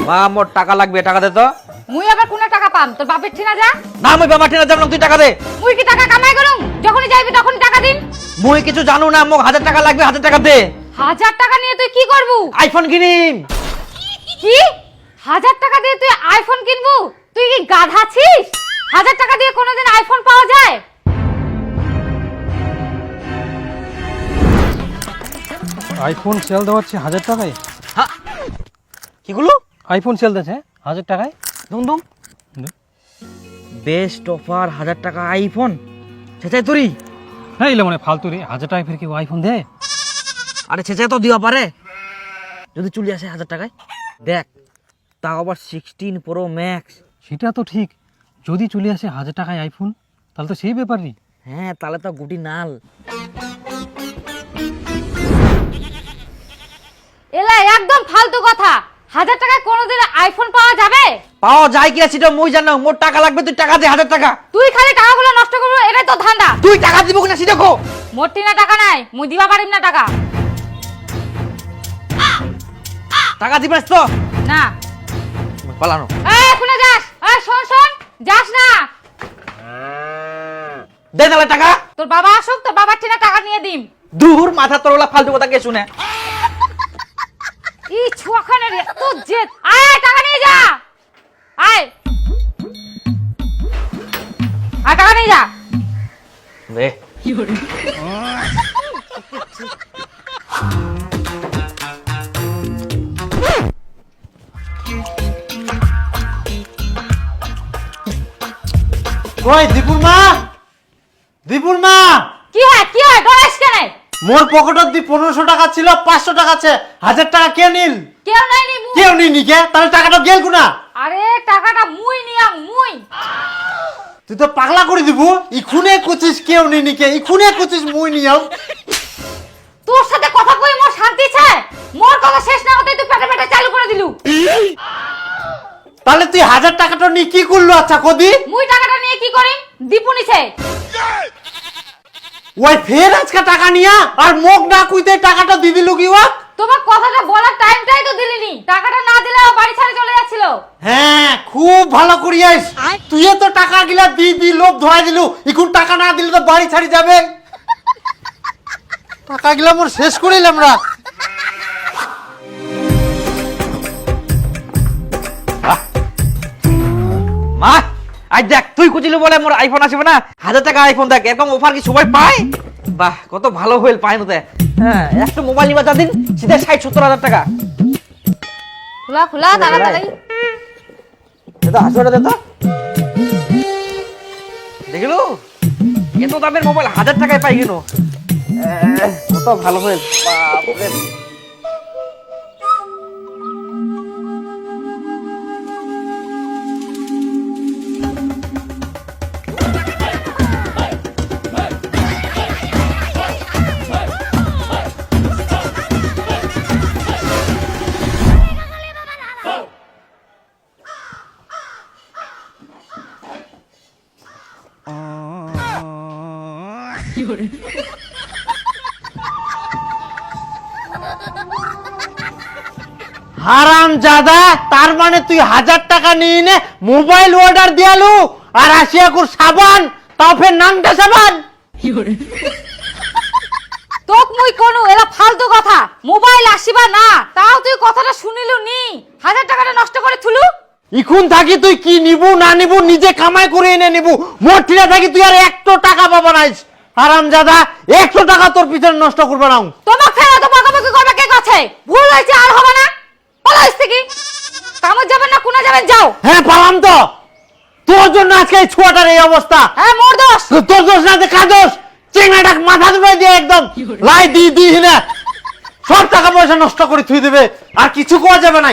মা মোর টাকা লাগবে, টাকা দে তো। মুই আবার কোন টাকা পাম? তোর বাপের ঠিনা যা। না মুই বাবা ঠিনা যাব না, তুই টাকা দে। মুই কি টাকা কামাই করুম? যখনই যাইবি তখন টাকা দিন। মুই কিছু জানু না, মোক 1000 টাকা লাগবে, 1000 টাকা দে। 1000 টাকা নিয়ে তুই কি করবু? আইফোন কিনিম। কি 1000 টাকা দিয়ে তুই আইফোন কিনবু? তুই কি গাধা ছিস? 1000 টাকা দিয়ে কোনোদিন আইফোন পাওয়া যায়? আইফোন সেল দেওয়াচ্ছে 1000 টাকায়। হ্যাঁ কি গুলো? আইফোন সেল দিচ্ছে 1000 টাকায়। দুম দুম বেস্ট অফার 1000 টাকা আইফোন। চেঁচাই তুই? হ্যাঁ এলে মানে ফালতু রে, 1000 টাকায় ফির কি আইফোন দে? আরে চেঁচাই তো দিবা পারে যদি চলে আসে 1000 টাকায়। দেখ তাও আবার 16 প্রো ম্যাক্স। সেটা তো ঠিক, যদি চলে আসে 1000 টাকায় আইফোন তাহলে তো সেই ব্যাপারই। হ্যাঁ তাহলে তো গুটি নাল। এলা একদম ফালতু কথা। 1000 টাকায় কোনোদিন আইফোন পাওয়া যাবে? পাওয়া যায় কিনা সেটা মুই জানো। মোর টাকা লাগবে, তুই টাকা দে 1000 টাকা। তুই খালি টাকাগুলো নষ্ট করবি, এটাই তো ধান্দা। তুই টাকা দিব কিনা সেটা কো। মোর টিনা টাকা নাই, মুই দিবা পারিম না টাকা। টাকা দিবাস তো না। পালানো। এই কোনে যাস? এই শোন শোন, যাস না। দে তাহলে টাকা। তোর বাবা আসুক, তোর বাবার টিনা টাকা নিয়ে দিম। দূর মাথা তোর ওলা ফালতু কথা কে শুনে। ই ছুয়াখানে রে তো জেদ। আয় টাকা নিয়ে যা। আয় আয় টাকা নিয়ে যা। দে কই দীপুর মা? দীপুর মা, কি হয় ডরাইস কেন? মোর পকেটত দি 1500 টাকা ছিল, 500 টাকা আছে, 1000 টাকা কে নিল? কেউ নাই নি মুই। কেউ নিনি কে? তাহলে টাকাটা গেল কুনা? আরে টাকাটা মুই নিয়াম মুই। তুই তো পাগলা করে দিব। ইখুনে কুচিস কেউ নিনি কে, ইখুনে কুচিস মুই নিয়াম। তোর সাথে কথা কই মোর শান্তি চাই। মোর কথা শেষ না হতেই তুই পেটে পেটে চালু করে দিলু। তাহলে তুই 1000 টাকাটা নিয়ে কি করলো? আচ্ছা কদি মুই টাকাটা নিয়ে কি করি? দীপু নিছে। ওই ফের আজকে টাকা নিয়া আর মোক না কইতে টাকাটা দি দিলু কি ওয়া? তোমার কথাটা বলার টাইমটাই তো দিলিনি। টাকাটা না দিলে ও বাড়ি ছেড়ে চলে যাচ্ছিল। হ্যাঁ খুব ভালো করিয়াস। তুই তো টাকা গিলা দি লোভ ধরাই দিলু। এখন টাকা না দিলে তো বাড়ি ছাড়ি যাবে। টাকা গিলা মোর শেষ করিলাম রা। মা আজ দেখ তুই কুচিলু বলে মোর আইফোন আসবে না। 1000 টাকা আইফোন দেখ, এরকম অফার কি সবাই পায়? বাহ কত ভালো হইল পায় নতে। হ্যাঁ একটা মোবাইল নিবা দিন সিধা 60-70 হাজার টাকা। খোলা খোলা তাড়াতাড়ি। এটা আসলে দে তো। দেখিলু এত দামের মোবাইল 1000 টাকায় পাই কেন? কত ভালো হইল। বাপ রে। হারাম জাদা, তার মানে তুই 1000 টাকা নিয়ে নে মোবাইল অর্ডার দিয়ালু আর আসিয়া কুর সাবান, তাও ফের নামটা সাবান। তোক মুই কোন এলা ফালতু কথা। মোবাইল আসিবা না তাও তুই কথাটা শুনিলু নি। 1000 টাকাটা নষ্ট করে থুলু। ইখুন থাকি তুই কি নিবু না নিবু নিজে কামাই করে এনে নিবু। মোর ঠিনা থাকি তুই আর 100 টাকা পাবা নাইস। হারাম জাদা 100 টাকা তোর পিছনে নষ্ট করবা না। তোমাক ফেরা তো বকাবকি করবে কে কাছে? ভুল হয়েছে আর হবে না। পালাইস থেকে কামত যাবেন না কোনা যাবেন যাও। হ্যাঁ পালাম তো, তোর জন্য আজকে এই ছোয়াটার এই অবস্থা। হ্যাঁ মোর দোষ। তোর দোষ না, কার দোষ? চেঙ্গাটা মাথা ধরে দিয়ে একদম লাই দি না সব টাকা পয়সা নষ্ট করে থুই দেবে, আর কিছু কোয়া যাবে না।